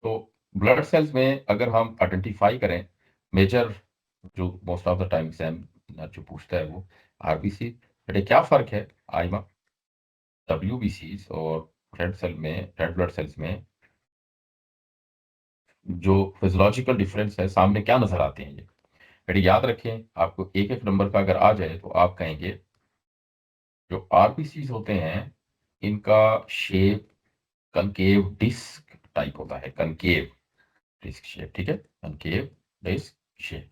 तो blood cells में अगर हम आइडेंटिफाई करें मेजर, जो most of the time exam जो पूछता है वो आरबीसी, बेटे क्या फर्क है आइमा डब्ल्यूबीसी और रेड ब्लड सेल्स में, जो फिजियोलॉजिकल डिफरेंस है सामने क्या नजर आते हैं ये? बेटे याद रखें, आपको एक एक नंबर का अगर आ जाए तो आप कहेंगे जो आरबीसी होते हैं इनका शेप कनकेव डिस्क टाइप होता है, कनकेव डिस्क शेप, ठीक है, कनकेव डिस्क शेप,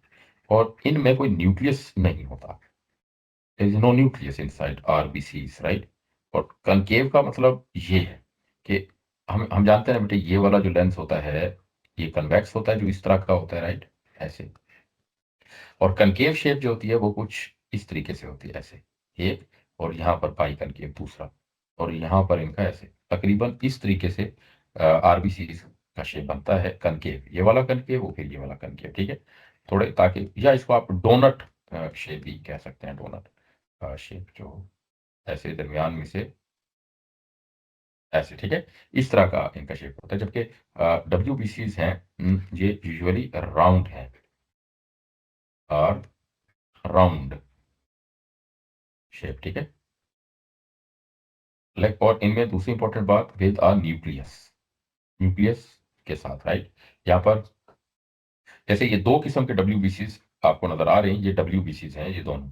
और इनमें कोई न्यूक्लियस नहीं होता, there is no nucleus inside RBCs, right. और कनकेव का मतलब ये है कि हम जानते हैं बेटे ये वाला जो लेंस होता है ये कन्वेक्स होता है, जो इस तरह का होता है, राइट, ऐसे। और कनकेव शेप जो होती है वो कुछ इस तरीके से होती है, ऐसे एक, और यहाँ पर बाई कनकेव दूसरा, और यहाँ पर इनका ऐसे तकरीबन इस तरीके से आरबीसी का शेप बनता है, कनकेव, ये वाला कनकेव वो फिर ये वाला कनकेव, ठीक है। थोड़े ताकि, या इसको आप डोनट शेप भी कह सकते हैं, डोनट शेप जो ऐसे दरमियान में से ऐसे, ठीक है, इस तरह का इनका शेप होता है, जबकि डब्ल्यूबीसीज हैं ये यूजुअली राउंड हैं, और राउंड शेप, ठीक है। लाइक, और इनमें दूसरी इंपॉर्टेंट बात, विद आ न्यूक्लियस, न्यूक्लियस के साथ, राइट। यहाँ पर जैसे ये दो किस्म के डब्ल्यूबीसीज आपको नजर आ रहे हैं, ये डब्ल्यूबीसीज हैं ये दोनों,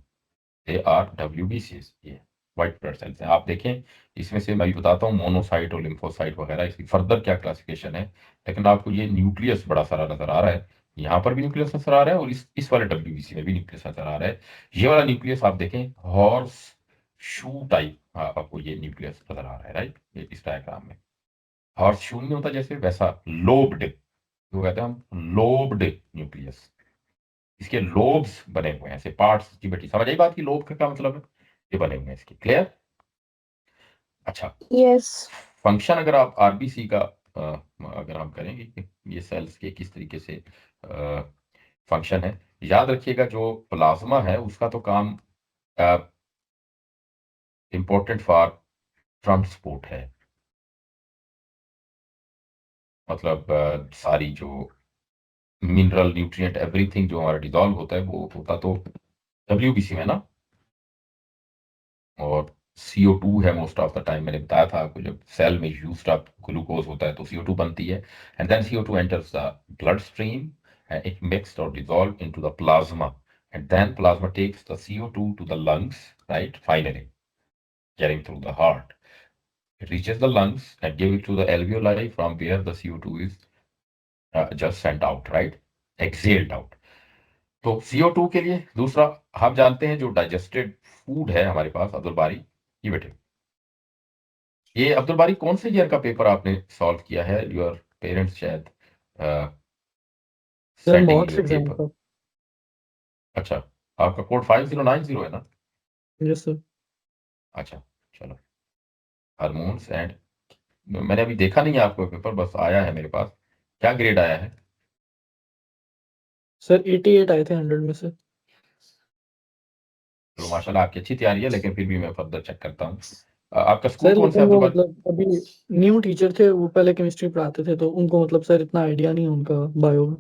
दे आर डब्ल्यूबीसीज, ये व्हाइट ब्लड सेल्स हैं। आप देखें इसमें से मैं भी बताता हूँ मोनोसाइट और लिम्फोसाइट वगैरह इसकी फर्दर क्या क्लासिफिकेशन है, लेकिन आपको ये न्यूक्लियस बड़ा सारा नजर आ रहा है, यहाँ पर भी न्यूक्लियस नजर आ रहा है और इस वाले डब्ल्यूबीसी में भी न्यूक्लियस नजर आ रहा है। ये वाला न्यूक्लियस आप देखें हॉर्स शू टाइप, आपको ये न्यूक्लियस नजर आ रहा है, राइट, ये इस डायग्राम में हॉर्स शू नहीं होता जैसे, वैसा लोब्ड, जो कहते हैं हम लोब्ड न्यूक्लियस, इसके लोब्स बने हुए हैं ऐसे पार्ट्स की, बेटी समझ आई बात की लोब का क्या मतलब है, ये बने हुए हैं इसके, क्लियर। अच्छा, यस। फंक्शन अगर आप आरबीसी का अगर हम करेंगे कि ये सेल्स के किस तरीके से फंक्शन है, याद रखिएगा जो प्लाज्मा है उसका तो काम इंपॉर्टेंट फॉर ट्रांसपोर्ट है, मतलब सारी जो मिनरल न्यूट्रिएंट एवरीथिंग जो हमारा डिजॉल्व होता है वो होता तो डब्ल्यूबीसी में ना, और CO2 है मोस्ट ऑफ द टाइम, मैंने बताया था आपको जब सेल में यूज्ड अप ग्लूकोज होता है तो CO2 बनती है, and then CO2 enters the blood stream and it mixed और dissolve into the plasma, and then plasma takes the CO2 to the lungs, right, finally getting through the heart, it reaches the lungs and give it to the alveoli from where the CO2 is just sent out, right, exhaled out। तो CO2 के लिए दूसरा, हम जानते हैं जो digested food है हमारे पास, अब्दुल बारी, ये बेटे, ये अब्दुल बारी कौन से ईयर का पेपर आपने सॉल्व किया है, योर पेरेंट्स शायद sir sending मॉक्स your exam paper. का। अच्छा, आपका कोड 5090 है ना? Yes sir. अच्छा, चलो, हार्मोन्स एंड, मैंने अभी देखा नहीं है आपका पेपर, बस आया है मेरे पास, क्या ग्रेड आया है? सर 88 आए थे 100 में से। चलो माशाल्लाह आपकी अच्छी तैयारी है, लेकिन फिर भी मैं फर्दर चेक करता हूँ। आपका स्कूल सर कौन सा लेकिन है वो अब्दुल बारी? मतलब अभी न्यू टीचर थे, वो पहले केमिस्ट्री पढ़ाते थे, तो उनको मतलब सर इतना आइडिया नहीं है उनका बायो में।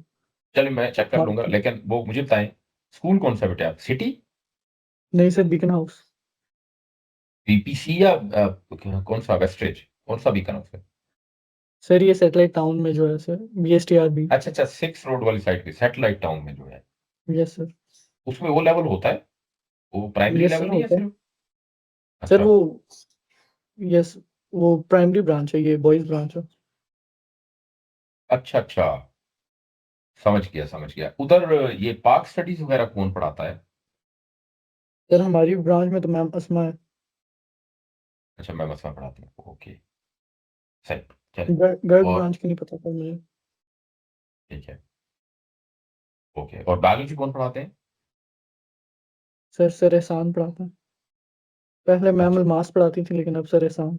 चलिए मैं चेक कर हाँ। लूंगा, लेकिन वो मुझे बताएं स्कूल कौन सा बेटे, आप सिटी, नहीं सर, बीकन हाउस। बीपीसी या कौन सा वेस्टरेज, कौन सा बीकन है? सर ये सैटेलाइट टाउन में जो है सर, BSTRB। अच्छा अच्छा, 6 रोड वाली साइड पे सैटेलाइट टाउन में जो है, यस सर। उसमें वो लेवल होता है, वो प्राइमरी यस सर लेवल नहीं है होता है। सिर्फ? सर अच्छा वो, यस, वो प्राइमरी ब्रांच है, ये बॉयज ब्रांच है। अच्छा अच्छा, समझ गया समझ गया। उधर ये पाक स्टडीज वगैरह कौन पढ़ाता है? सर हमारी ब्रांच में तो मैम अस्मा है। अच्छा, मैं मसला पढ़ाती हूँ, ओके, सही, चलिए। गर्ल्स और ब्रांच की नहीं पता सर मुझे। ठीक है, ओके, और बायोलॉजी कौन पढ़ाते हैं? सर एहसान पढ़ाता है। पहले मैम अच्छा, अलमास पढ़ाती थी, लेकिन अब सर एहसान।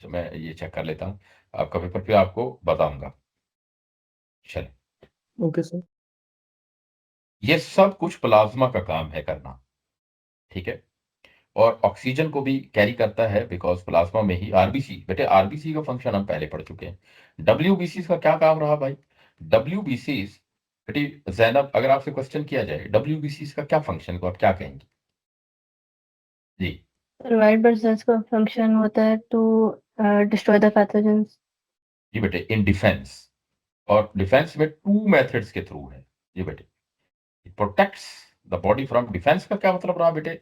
तो मैं ये चेक कर लेता हूँ, आपका पेपर फिर आपको बताऊंगा। चलिए, ओके सर। ये सब कुछ प्लाज्मा का काम है करना, ठीक है, और ऑक्सीजन को भी कैरी करता है, बिकॉज प्लाज्मा में ही आरबीसी, बेटे आरबीसी का फंक्शन हम पहले पढ़ चुके हैं, WBCs का क्या काम रहा भाई? WBCs, बेटी जैनब, अगर आपसे क्वेश्चन किया जाए WBCs का क्या फंक्शन, को आप क्या कहेंगे? जी वाइट ब्लड सेल्स का फंक्शन होता है टू डिस्ट्रॉय द पैथोजेंस। जी बेटे, इन डिफेंस, और डिफेंस में 2 मेथड्स के थ्रू है। जी बेटे, it protects the body from, defence का क्या मतलब रहा बेटे?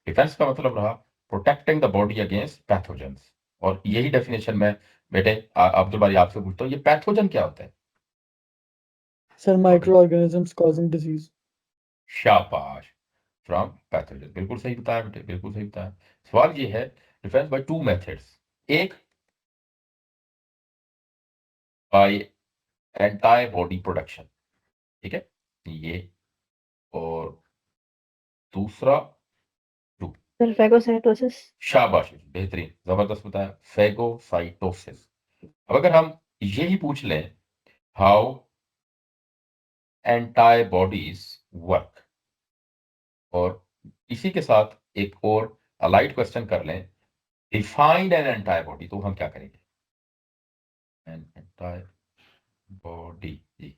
डिफेंस का मतलब रहा protecting the body against pathogens. और यही डेफिनेशन में बेटे अब्दुल बारी आपसे पूछता हूँ, ये पैथोजन क्या होता है? Sir micro organisms causing disease. शाबाश, फ्रॉम पैथोजन, बिल्कुल सही बताया बेटे, बिल्कुल सही बताया। सवाल ये है, डिफेंस बाय 2 मेथड्स, एक बाय एंटायर बॉडी प्रोडक्शन, ठीक है, ये, और दूसरा सर फैगोसाइटोसिस। शाबाश, बेहतरीन, जबरदस्त बताया, फेगोसाइटोसिस। अब अगर हम यही पूछ लें, हाउ एंटाबॉडीज वर्क, और इसी के साथ एक और अलाइड क्वेश्चन कर लें, डिफाइंड एन एंटाबॉडी, तो हम क्या करेंगे? एन एंटाबॉडी, जी,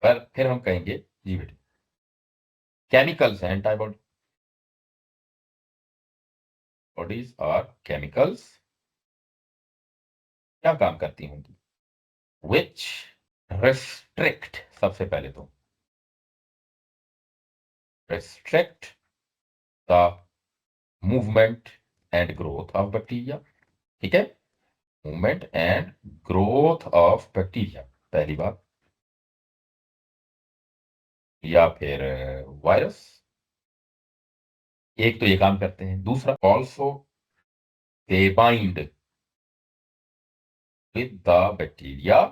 पर फिर हम कहेंगे जी बेटे, केमिकल्स हैं एंटाबॉडी, बॉडीज आर केमिकल्स, क्या काम करती होंगी? विच रेस्ट्रिक्ट, सबसे पहले तो restrict the movement and growth of bacteria, ठीक है, movement and growth of bacteria, पहली बात, या फिर वायरस, एक तो ये काम करते हैं, दूसरा also they bind with the bacteria,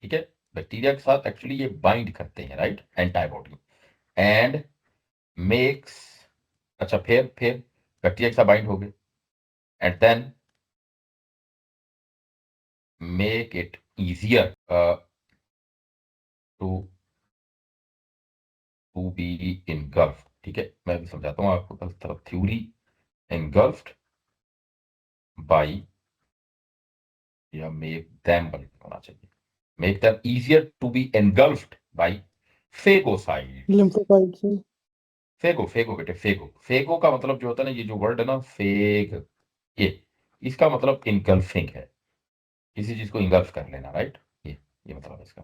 ठीक है, बैक्टीरिया के साथ एक्चुअली ये बाइंड करते हैं, राइट, एंटाबॉडी, एंड मेक्स, अच्छा, फिर बैक्टीरिया के साथ बाइंड हो गए, and then make it easier to to be engulfed, ठीक है, मैं भी समझाता हूँ आपको, पहले तरफ थ्योरी, engulfed by, या मेक देम बल्कि होना चाहिए, make them easier to be engulfed by phagocytes. Lymphocytes. Phago, phago बेटे, फेगो, फेगो का मतलब जो होता है ना, ये जो वर्ड है ना फेग, ये, इसका मतलब इनगल्फिंग है, किसी चीज को इंगल्फ कर लेना, राइट, ये मतलब है इसका।